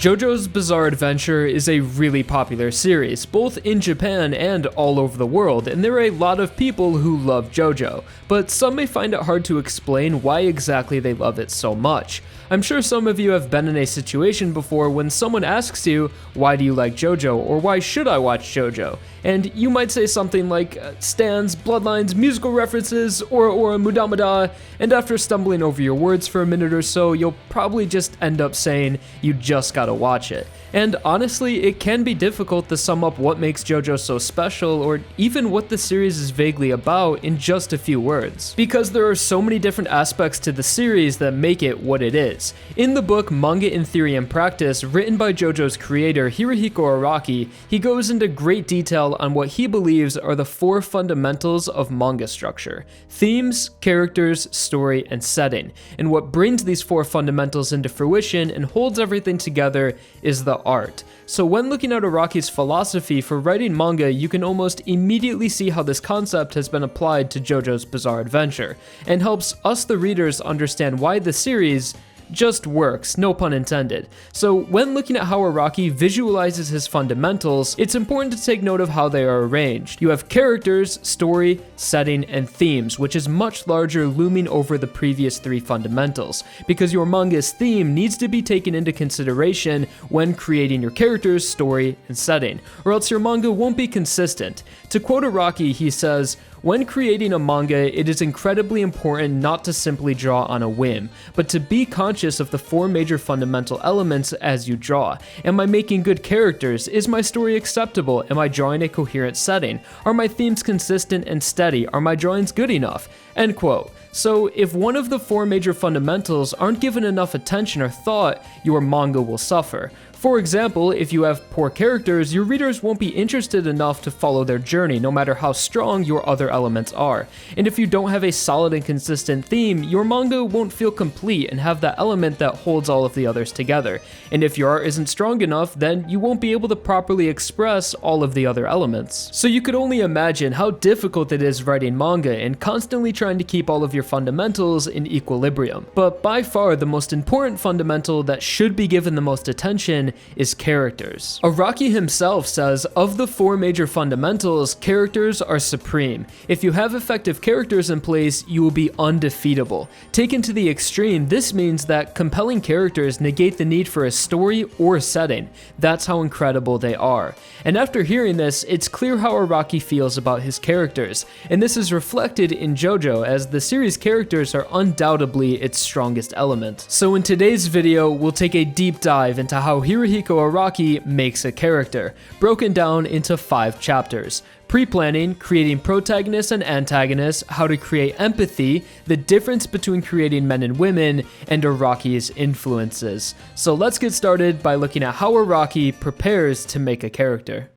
JoJo's Bizarre Adventure is a really popular series, both in Japan and all over the world, and there are a lot of people who love JoJo, but some may find it hard to explain why exactly they love it so much. I'm sure some of you have been in a situation before when someone asks you, why do you like JoJo, or why should I watch JoJo? And you might say something like, stands, bloodlines, musical references, Ora Mudamada, and after stumbling over your words for a minute or so, you'll probably just end up saying, you just gotta watch it. And honestly, it can be difficult to sum up what makes JoJo so special, or even what the series is vaguely about, in just a few words. Because there are so many different aspects to the series that make it what it is. In the book Manga in Theory and Practice, written by JoJo's creator Hirohiko Araki, he goes into great detail on what he believes are the 4 fundamentals of manga structure: themes, characters, story, and setting. And what brings these 4 fundamentals into fruition and holds everything together is the art. So when looking at Araki's philosophy for writing manga, you can almost immediately see how this concept has been applied to JoJo's Bizarre Adventure, and helps us the readers understand why the series just works, no pun intended. So when looking at how Araki visualizes his fundamentals, it's important to take note of how they are arranged. You have characters, story, setting, and themes, which is much larger, looming over the previous 3 fundamentals, because your manga's theme needs to be taken into consideration when creating your characters, story, and setting, or else your manga won't be consistent. To quote Araki, he says, "When creating a manga, it is incredibly important not to simply draw on a whim, but to be conscious of the 4 major fundamental elements as you draw. Am I making good characters? Is my story acceptable? Am I drawing a coherent setting? Are my themes consistent and steady? Are my drawings good enough?" End quote. So if one of the 4 major fundamentals aren't given enough attention or thought, your manga will suffer. For example, if you have poor characters, your readers won't be interested enough to follow their journey, no matter how strong your other elements are. And if you don't have a solid and consistent theme, your manga won't feel complete and have that element that holds all of the others together. And if your art isn't strong enough, then you won't be able to properly express all of the other elements. So you could only imagine how difficult it is writing manga and constantly trying to keep all of your fundamentals in equilibrium. But by far the most important fundamental that should be given the most attention is characters. Araki himself says, of the 4 major fundamentals, characters are supreme. If you have effective characters in place, you will be undefeatable. Taken to the extreme, this means that compelling characters negate the need for a story or setting. That's how incredible they are. And after hearing this, it's clear how Araki feels about his characters, and this is reflected in JoJo, as the series' characters are undoubtedly its strongest element. So in today's video, we'll take a deep dive into how Hirohiko Araki makes a character, broken down into 5 chapters. Pre-planning, creating protagonists and antagonists, how to create empathy, the difference between creating men and women, and Araki's influences. So let's get started by looking at how Araki prepares to make a character.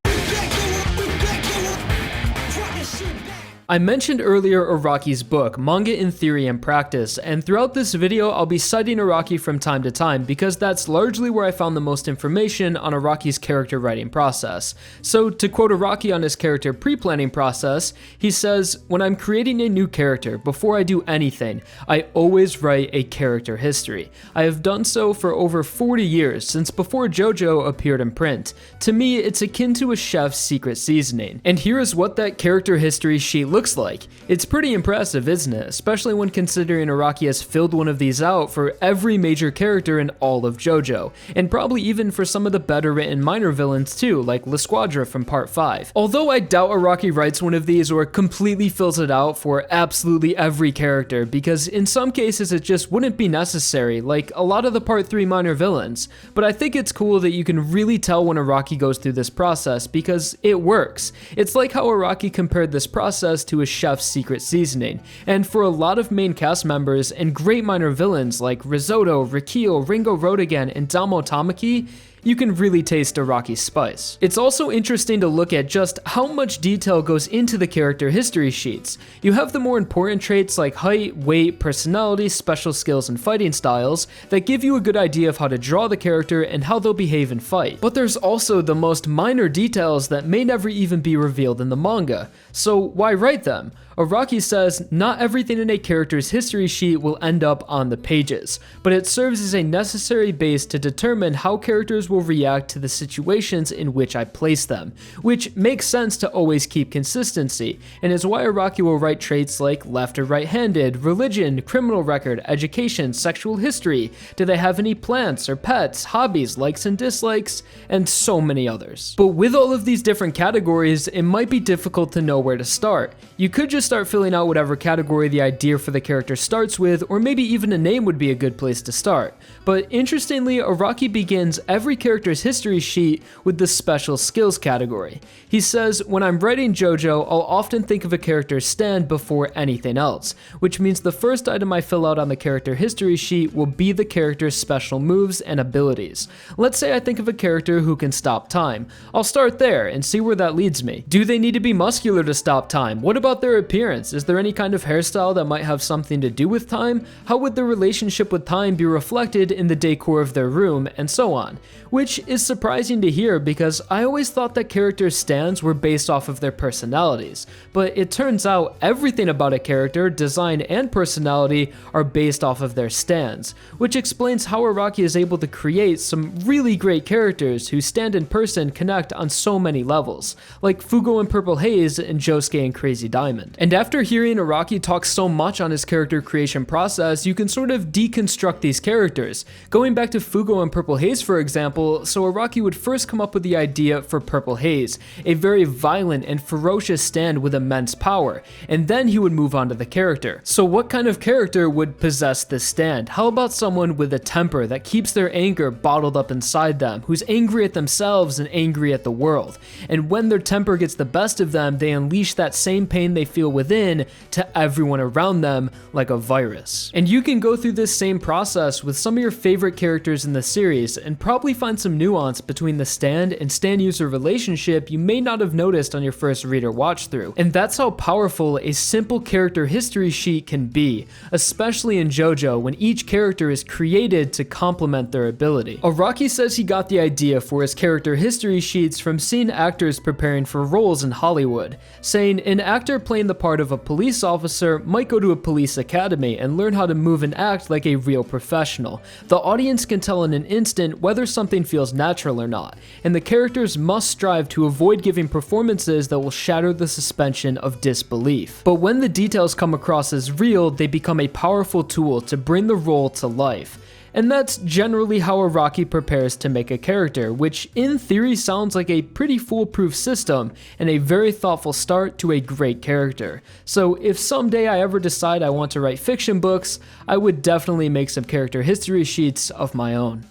I mentioned earlier Araki's book, Manga in Theory and Practice, and throughout this video I'll be citing Araki from time to time because that's largely where I found the most information on Araki's character writing process. So to quote Araki on his character pre-planning process, he says, "When I'm creating a new character, before I do anything, I always write a character history. I have done so for over 40 years, since before JoJo appeared in print. To me, it's akin to a chef's secret seasoning." And here is what that character history sheet looks like. It's pretty impressive, isn't it? Especially when considering Araki has filled one of these out for every major character in all of JoJo, and probably even for some of the better written minor villains too, like La Squadra from part 5. Although I doubt Araki writes one of these or completely fills it out for absolutely every character, because in some cases it just wouldn't be necessary, like a lot of the part 3 minor villains. But I think it's cool that you can really tell when Araki goes through this process because it works. It's like how Araki compared this process to a chef's secret seasoning, and for a lot of main cast members and great minor villains like Risotto, Rikio, Ringo Rodagen, and Damo Tamaki, you can really taste Araki's spice. It's also interesting to look at just how much detail goes into the character history sheets. You have the more important traits like height, weight, personality, special skills, and fighting styles that give you a good idea of how to draw the character and how they'll behave in fight. But there's also the most minor details that may never even be revealed in the manga. So why write them? Araki says, not everything in a character's history sheet will end up on the pages, but it serves as a necessary base to determine how characters will react to the situations in which I place them, which makes sense to always keep consistency, and is why Araki will write traits like left or right-handed, religion, criminal record, education, sexual history, do they have any plants or pets, hobbies, likes and dislikes, and so many others. But with all of these different categories, it might be difficult to know where to start. You could just start filling out whatever category the idea for the character starts with, or maybe even a name would be a good place to start. But interestingly, Araki begins every character's history sheet with the special skills category. He says, when I'm writing JoJo, I'll often think of a character's stand before anything else, which means the first item I fill out on the character history sheet will be the character's special moves and abilities. Let's say I think of a character who can stop time. I'll start there and see where that leads me. Do they need to be muscular to stop time? What about their appearance? Is there any kind of hairstyle that might have something to do with time? How would their relationship with time be reflected in the decor of their room, and so on? Which is surprising to hear because I always thought that characters' stands were based off of their personalities, but it turns out everything about a character, design and personality are based off of their stands, which explains how Araki is able to create some really great characters whose stand and person connect on so many levels, like Fugo and Purple Haze and Josuke and Crazy Diamond. And after hearing Araki talk so much on his character creation process, you can sort of deconstruct these characters. Going back to Fugo and Purple Haze, for example, so Araki would first come up with the idea for Purple Haze, a very violent and ferocious stand with immense power, and then he would move on to the character. So what kind of character would possess this stand? How about someone with a temper that keeps their anger bottled up inside them, who's angry at themselves and angry at the world, and when their temper gets the best of them, they unleash that same pain they feel within to everyone around them like a virus. And you can go through this same process with some of your favorite characters in the series and probably find some nuance between the stand and stand user relationship you may not have noticed on your first read or watch through. And that's how powerful a simple character history sheet can be, especially in JoJo when each character is created to complement their ability. Araki says he got the idea for his character history sheets from seeing actors preparing for roles in Hollywood, saying an actor playing the part of a police officer might go to a police academy and learn how to move and act like a real professional. The audience can tell in an instant whether something feels natural or not, and the characters must strive to avoid giving performances that will shatter the suspension of disbelief. But when the details come across as real, they become a powerful tool to bring the role to life. And that's generally how Araki prepares to make a character, which in theory sounds like a pretty foolproof system and a very thoughtful start to a great character. So if someday I ever decide I want to write fiction books, I would definitely make some character history sheets of my own.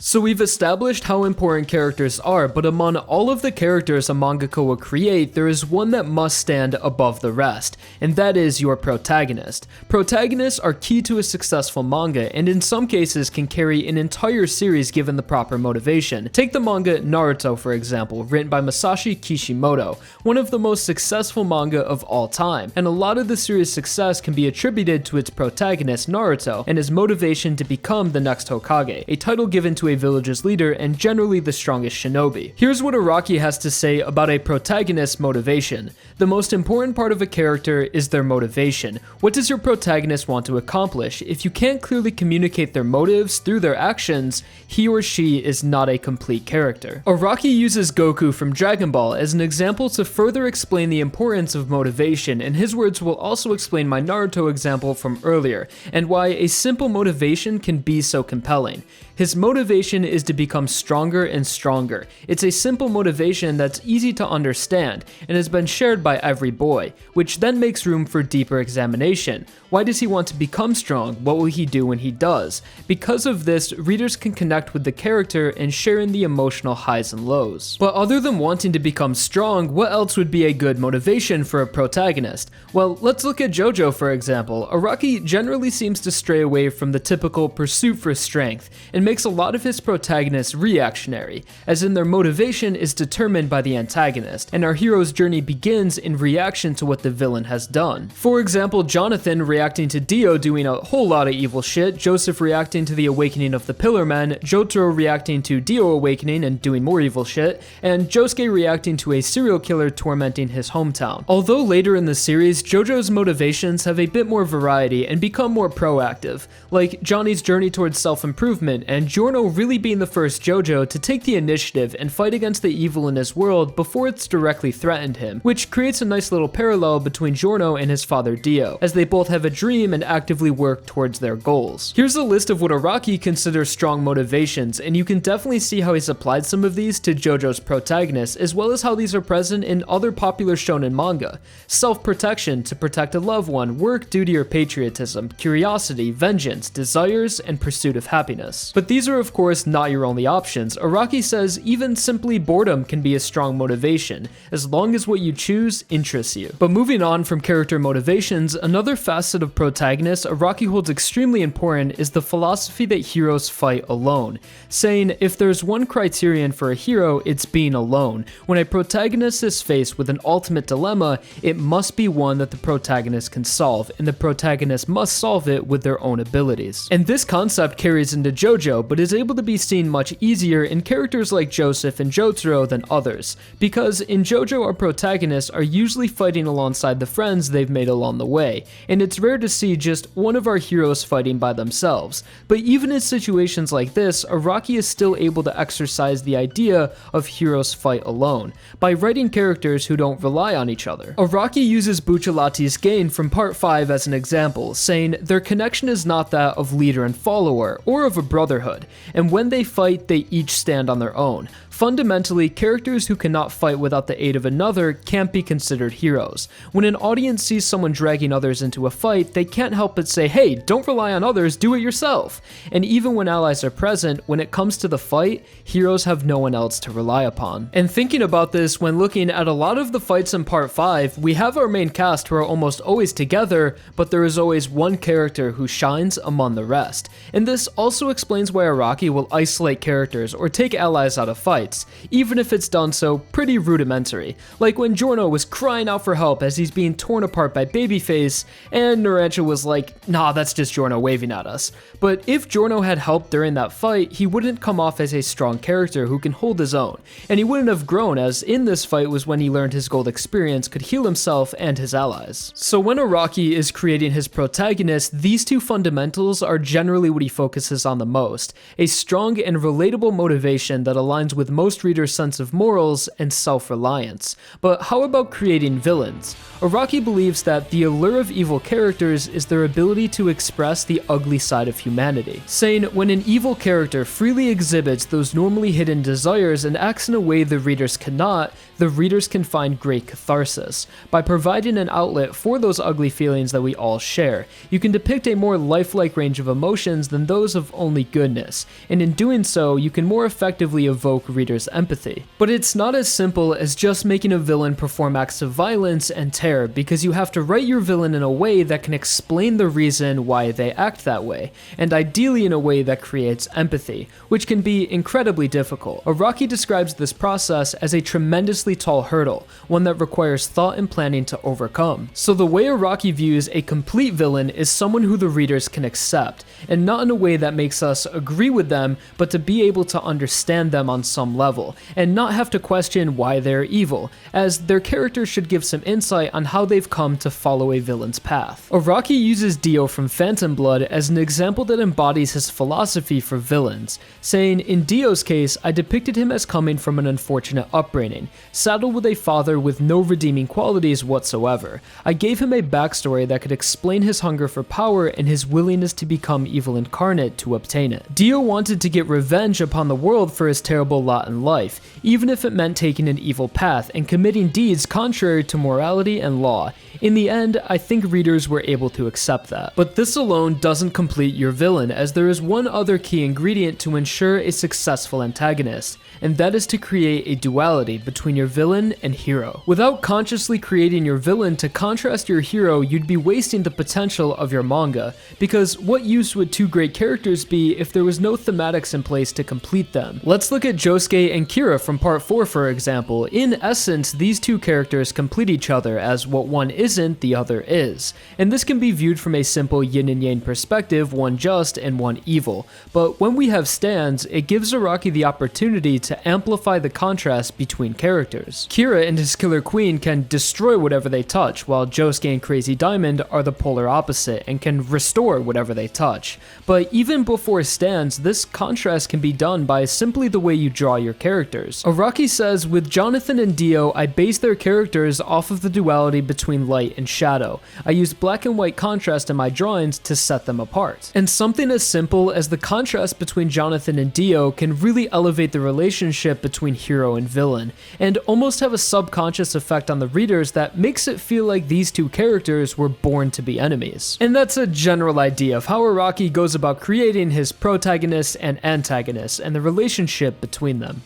So we've established how important characters are, but among all of the characters a mangaka will create, there is one that must stand above the rest, and that is your protagonist. Protagonists are key to a successful manga, and in some cases can carry an entire series given the proper motivation. Take the manga Naruto, for example, written by Masashi Kishimoto, one of the most successful manga of all time, and a lot of the series' success can be attributed to its protagonist Naruto and his motivation to become the next Hokage, a title given to a village's leader and generally the strongest shinobi. Here's what Araki has to say about a protagonist's motivation. The most important part of a character is their motivation. What does your protagonist want to accomplish? If you can't clearly communicate their motives through their actions, he or she is not a complete character. Araki uses Goku from Dragon Ball as an example to further explain the importance of motivation, and his words will also explain my Naruto example from earlier, and why a simple motivation can be so compelling. His motivation is to become stronger and stronger. It's a simple motivation that's easy to understand and has been shared by every boy, which then makes room for deeper examination. Why does he want to become strong? What will he do when he does? Because of this, readers can connect with the character and share in the emotional highs and lows. But other than wanting to become strong, what else would be a good motivation for a protagonist? Well, let's look at JoJo for example. Araki generally seems to stray away from the typical pursuit for strength, and makes a lot of his protagonists reactionary, as in their motivation is determined by the antagonist, and our hero's journey begins in reaction to what the villain has done. For example, Jonathan reacting to Dio doing a whole lot of evil shit, Joseph reacting to the awakening of the Pillar Men, Jotaro reacting to Dio awakening and doing more evil shit, and Josuke reacting to a serial killer tormenting his hometown. Although later in the series, JoJo's motivations have a bit more variety and become more proactive, like Johnny's journey towards self-improvement and Giorno really being the first JoJo to take the initiative and fight against the evil in his world before it's directly threatened him, which creates a nice little parallel between Giorno and his father Dio, as they both have a dream and actively work towards their goals. Here's a list of what Araki considers strong motivations, and you can definitely see how he's applied some of these to JoJo's protagonists, as well as how these are present in other popular shonen manga. Self-protection, to protect a loved one, work, duty, or patriotism, curiosity, vengeance, desires, and pursuit of happiness. But these are of course not your only options. Araki says even simply boredom can be a strong motivation, as long as what you choose interests you. But moving on from character motivations, another facet of protagonists Araki holds extremely important is the philosophy that heroes fight alone, saying if there's one criterion for a hero, it's being alone. When a protagonist is faced with an ultimate dilemma, it must be one that the protagonist can solve, and the protagonist must solve it with their own abilities. And this concept carries into JoJo, but is able to be seen much easier in characters like Joseph and Jotaro than others, because in JoJo our protagonists are usually fighting alongside the friends they've made along the way, and it's rare to see just one of our heroes fighting by themselves. But even in situations like this, Araki is still able to exercise the idea of heroes fight alone, by writing characters who don't rely on each other. Araki uses Bucciolati's Gain from part 5 as an example, saying their connection is not that of leader and follower, or of a brotherhood, and when they fight, they each stand on their own. Fundamentally, characters who cannot fight without the aid of another can't be considered heroes. When an audience sees someone dragging others into a fight, they can't help but say, hey, don't rely on others, do it yourself. And even when allies are present, when it comes to the fight, heroes have no one else to rely upon. And thinking about this when looking at a lot of the fights in part 5, we have our main cast who are almost always together, but there is always one character who shines among the rest. And this also explains why Araki will isolate characters or take allies out of fights, even if it's done so pretty rudimentary, like when Giorno was crying out for help as he's being torn apart by Babyface, and Narancia was like, nah, that's just Giorno waving at us. But if Giorno had helped during that fight, he wouldn't come off as a strong character who can hold his own, and he wouldn't have grown, as in this fight was when he learned his gold experience could heal himself and his allies. So when Araki is creating his protagonist, these two fundamentals are generally what he focuses on the most, a strong and relatable motivation that aligns with most readers' sense of morals and self-reliance. But how about creating villains? Araki believes that the allure of evil characters is their ability to express the ugly side of humanity, saying when an evil character freely exhibits those normally hidden desires and acts in a way the readers cannot, the readers can find great catharsis. By providing an outlet for those ugly feelings that we all share, you can depict a more lifelike range of emotions than those of only goodness, and in doing so, you can more effectively evoke readers' empathy. But it's not as simple as just making a villain perform acts of violence and terror, because you have to write your villain in a way that can explain the reason why they act that way, and ideally in a way that creates empathy, which can be incredibly difficult. Araki describes this process as a tremendously tall hurdle, one that requires thought and planning to overcome. So the way Araki views a complete villain is someone who the readers can accept, and not in a way that makes us agree with them, but to be able to understand them on some level, and not have to question why they're evil, as their character should give some insight on how they've come to follow a villain's path. Araki uses Dio from Phantom Blood as an example that embodies his philosophy for villains, saying, in Dio's case, I depicted him as coming from an unfortunate upbringing, saddled with a father with no redeeming qualities whatsoever. I gave him a backstory that could explain his hunger for power and his willingness to become evil incarnate to obtain it. Dio wanted to get revenge upon the world for his terrible lot in life, even if it meant taking an evil path and committing deeds contrary to morality and law. In the end, I think readers were able to accept that. But this alone doesn't complete your villain, as there is one other key ingredient to ensure a successful antagonist, and that is to create a duality between your villain and hero. Without consciously creating your villain to contrast your hero, you'd be wasting the potential of your manga, because what use would two great characters be if there was no thematics in place to complete them? Let's look at Josuke and Kira from part 4 for example. In essence, these two characters complete each other, as what one isn't, the other is. And this can be viewed from a simple yin and yang perspective, one just and one evil. But when we have stands, it gives Araki the opportunity to amplify the contrast between characters. Kira and his Killer Queen can destroy whatever they touch, while Josuke and Crazy Diamond are the polar opposite and can restore whatever they touch. But even before stands, this contrast can be done by simply the way you draw your characters. Araki says, with Jonathan and Dio, I base their characters off of the duality between light and shadow. I use black and white contrast in my drawings to set them apart. And something as simple as the contrast between Jonathan and Dio can really elevate the relationship between hero and villain, and almost have a subconscious effect on the readers that makes it feel like these two characters were born to be enemies. And that's a general idea of how Araki goes about creating his protagonists and antagonists and the relationship between them.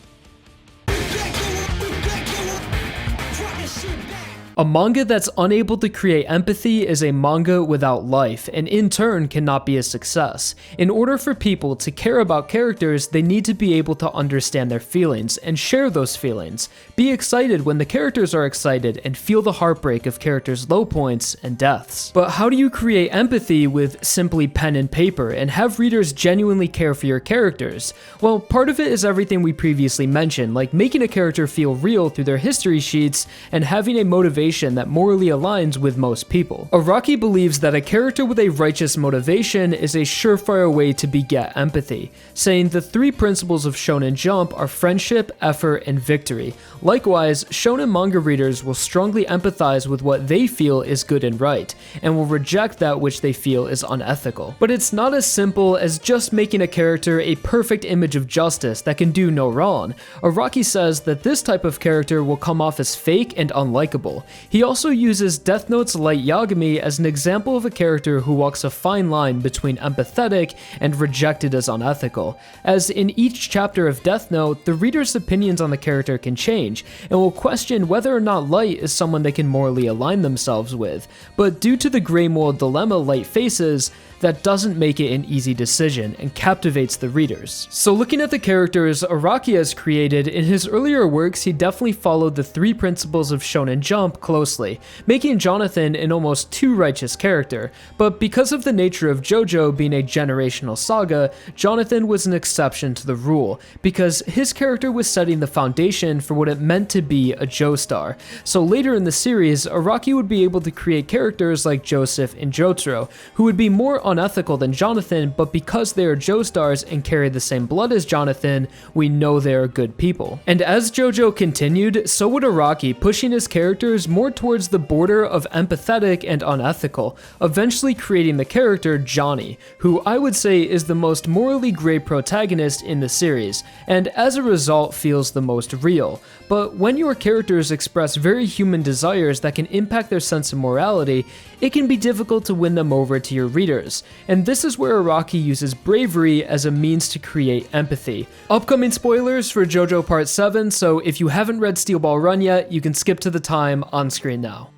A manga that's unable to create empathy is a manga without life, and in turn cannot be a success. In order for people to care about characters, they need to be able to understand their feelings and share those feelings. Be excited when the characters are excited and feel the heartbreak of characters' low points and deaths. But how do you create empathy with simply pen and paper and have readers genuinely care for your characters? Well, part of it is everything we previously mentioned, like making a character feel real through their history sheets and having a motivation that morally aligns with most people. Araki believes that a character with a righteous motivation is a surefire way to beget empathy, saying the three principles of Shonen Jump are friendship, effort, and victory. Likewise, shonen manga readers will strongly empathize with what they feel is good and right, and will reject that which they feel is unethical. But it's not as simple as just making a character a perfect image of justice that can do no wrong. Araki says that this type of character will come off as fake and unlikable. He also uses Death Note's Light Yagami as an example of a character who walks a fine line between empathetic and rejected as unethical, as in each chapter of Death Note, the reader's opinions on the character can change, and will question whether or not Light is someone they can morally align themselves with, but due to the gray mold dilemma Light faces, that doesn't make it an easy decision and captivates the readers. So looking at the characters Araki has created, in his earlier works he definitely followed the three principles of Shonen Jump closely, making Jonathan an almost too righteous character, but because of the nature of JoJo being a generational saga, Jonathan was an exception to the rule, because his character was setting the foundation for what it meant to be a Joestar. So later in the series, Araki would be able to create characters like Joseph and Jotaro, who would be more unethical than Jonathan, but because they are Joestars and carry the same blood as Jonathan, we know they are good people. And as JoJo continued, so would Araki, pushing his characters more towards the border of empathetic and unethical, eventually creating the character Johnny, who I would say is the most morally gray protagonist in the series, and as a result feels the most real. But when your characters express very human desires that can impact their sense of morality, it can be difficult to win them over to your readers, and this is where Araki uses bravery as a means to create empathy. Upcoming spoilers for JoJo Part 7, so if you haven't read Steel Ball Run yet, you can skip to the time on screen now.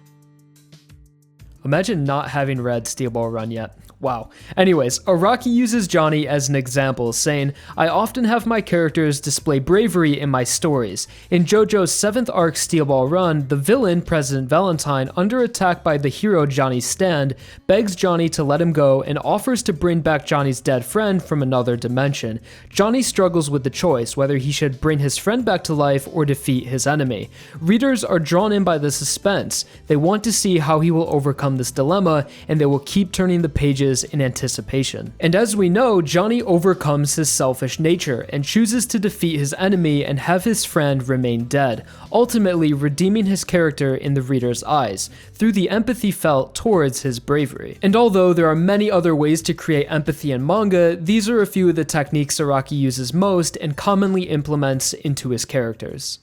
Imagine not having read Steel Ball Run yet. Wow. Anyways, Araki uses Johnny as an example, saying, I often have my characters display bravery in my stories. In JoJo's 7th arc Steel Ball Run, the villain, President Valentine, under attack by the hero Johnny's stand, begs Johnny to let him go and offers to bring back Johnny's dead friend from another dimension. Johnny struggles with the choice whether he should bring his friend back to life or defeat his enemy. Readers are drawn in by the suspense. They want to see how he will overcome this dilemma, and they will keep turning the pages in anticipation. And as we know, Johnny overcomes his selfish nature and chooses to defeat his enemy and have his friend remain dead, ultimately redeeming his character in the reader's eyes, through the empathy felt towards his bravery. And although there are many other ways to create empathy in manga, these are a few of the techniques Araki uses most and commonly implements into his characters.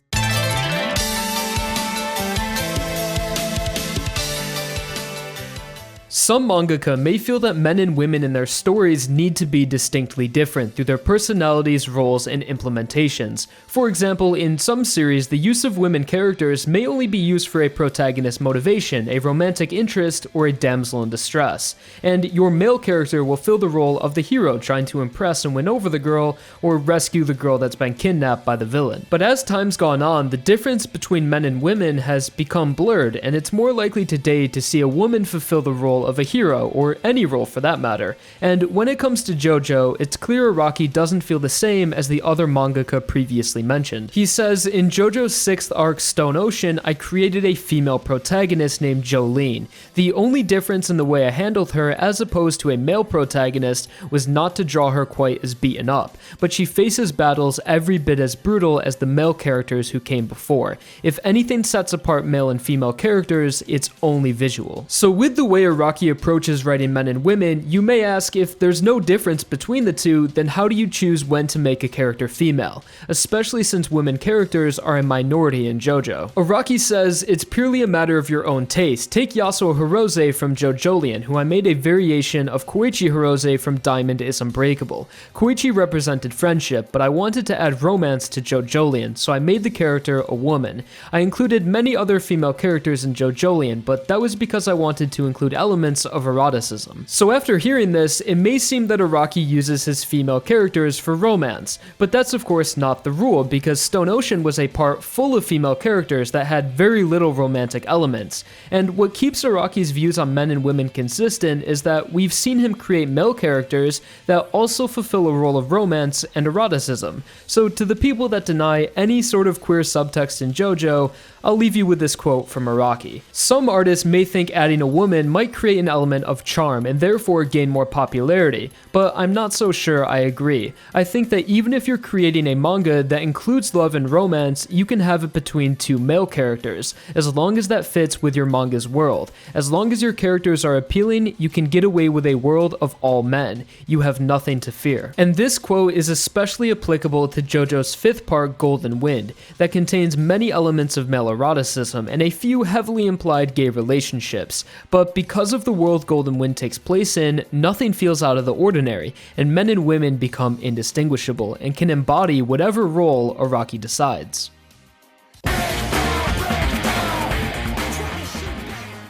Some mangaka may feel that men and women in their stories need to be distinctly different through their personalities, roles, and implementations. For example, in some series, the use of women characters may only be used for a protagonist motivation, a romantic interest, or a damsel in distress, and your male character will fill the role of the hero trying to impress and win over the girl, or rescue the girl that's been kidnapped by the villain. But as time's gone on, the difference between men and women has become blurred, and it's more likely today to see a woman fulfill the role of a hero, or any role for that matter. And when it comes to JoJo, it's clear Araki doesn't feel the same as the other mangaka previously mentioned. He says, in JoJo's 6th arc Stone Ocean, I created a female protagonist named Jolene. The only difference in the way I handled her as opposed to a male protagonist was not to draw her quite as beaten up, but she faces battles every bit as brutal as the male characters who came before. If anything sets apart male and female characters, it's only visual. So with the way Araki approaches writing men and women, you may ask, if there's no difference between the two, then how do you choose when to make a character female? Especially since women characters are a minority in JoJo. Araki says, it's purely a matter of your own taste. Take Yasuo Hirose from JoJoLands, who I made a variation of Koichi Hirose from Diamond is Unbreakable. Koichi represented friendship, but I wanted to add romance to JoJoLands, so I made the character a woman. I included many other female characters in JoJoLands, but that was because I wanted to include elements of eroticism. So after hearing this, it may seem that Araki uses his female characters for romance, but that's of course not the rule, because Stone Ocean was a part full of female characters that had very little romantic elements. And what keeps Araki's views on men and women consistent is that we've seen him create male characters that also fulfill a role of romance and eroticism. So to the people that deny any sort of queer subtext in JoJo, I'll leave you with this quote from Araki. Some artists may think adding a woman might create an element of charm and therefore gain more popularity, but I'm not so sure I agree. I think that even if you're creating a manga that includes love and romance, you can have it between two male characters, as long as that fits with your manga's world. As long as your characters are appealing, you can get away with a world of all men. You have nothing to fear. And this quote is especially applicable to JoJo's 5th part Golden Wind, that contains many elements of male eroticism and a few heavily implied gay relationships, but because of the world Golden Wind takes place in, nothing feels out of the ordinary, and men and women become indistinguishable and can embody whatever role Araki decides.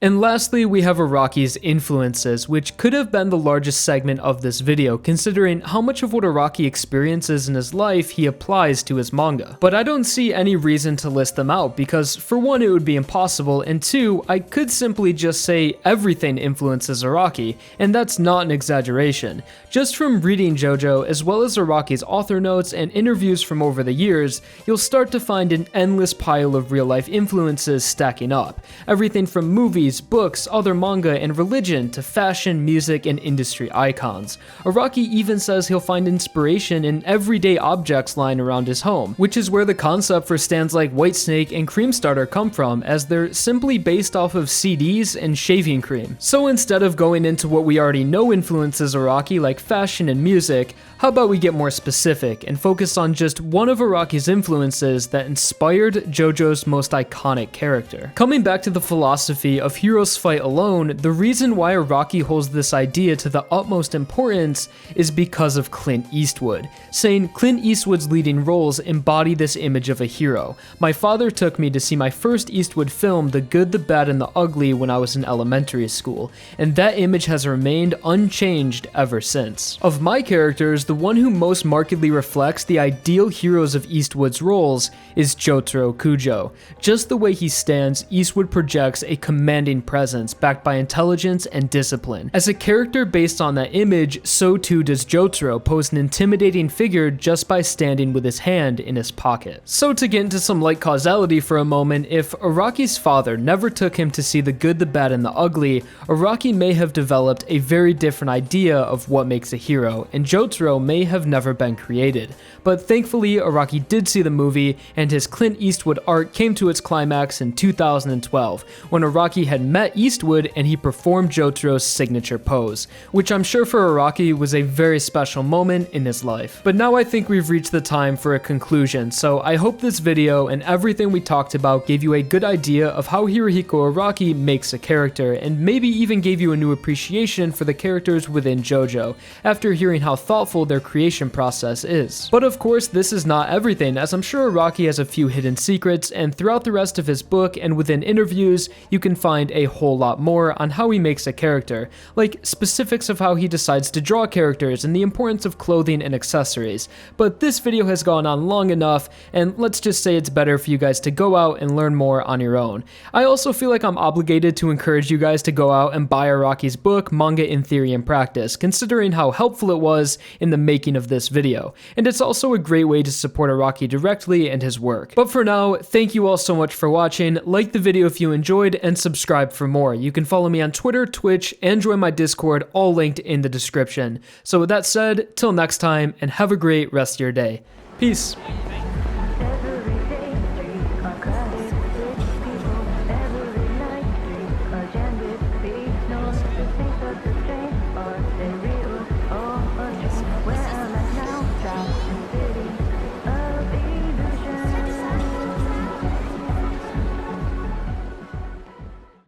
And lastly, we have Araki's influences, which could have been the largest segment of this video, considering how much of what Araki experiences in his life he applies to his manga. But I don't see any reason to list them out, because for one, it would be impossible, and two, I could simply just say everything influences Araki, and that's not an exaggeration. Just from reading JoJo, as well as Araki's author notes and interviews from over the years, you'll start to find an endless pile of real-life influences stacking up. Everything from movies, books, other manga, and religion to fashion, music, and industry icons. Araki even says he'll find inspiration in everyday objects lying around his home, which is where the concept for stands like Whitesnake and Cream Starter come from, as they're simply based off of CDs and shaving cream. So instead of going into what we already know influences Araki like fashion and music, how about we get more specific and focus on just one of Araki's influences that inspired JoJo's most iconic character. Coming back to the philosophy of heroes fight alone, the reason why Araki holds this idea to the utmost importance is because of Clint Eastwood, saying Clint Eastwood's leading roles embody this image of a hero. My father took me to see my first Eastwood film, The Good, the Bad, and the Ugly, when I was in elementary school, and that image has remained unchanged ever since. Of my characters, the one who most markedly reflects the ideal heroes of Eastwood's roles is Jotaro Kujo. Just the way he stands, Eastwood projects a commanding presence backed by intelligence and discipline. As a character based on that image, so too does Jotaro pose an intimidating figure just by standing with his hand in his pocket. So to get into some light causality for a moment, if Araki's father never took him to see The Good, the Bad, and the Ugly, Araki may have developed a very different idea of what makes a hero, and Jotaro may have never been created. But thankfully, Araki did see the movie, and his Clint Eastwood arc came to its climax in 2012, when Araki had had met Eastwood and he performed Jotaro's signature pose, which I'm sure for Araki was a very special moment in his life. But now I think we've reached the time for a conclusion, so I hope this video and everything we talked about gave you a good idea of how Hirohiko Araki makes a character, and maybe even gave you a new appreciation for the characters within JoJo, after hearing how thoughtful their creation process is. But of course, this is not everything, as I'm sure Araki has a few hidden secrets, and throughout the rest of his book and within interviews, you can find a whole lot more on how he makes a character, like specifics of how he decides to draw characters and the importance of clothing and accessories. But this video has gone on long enough, and let's just say it's better for you guys to go out and learn more on your own. I also feel like I'm obligated to encourage you guys to go out and buy Araki's book, Manga in Theory and Practice, considering how helpful it was in the making of this video. And it's also a great way to support Araki directly and his work. But for now, thank you all so much for watching. Like the video if you enjoyed, and subscribe for more. You can follow me on Twitter, Twitch, and join my Discord, all linked in the description. So with that said, till next time, and have a great rest of your day. Peace.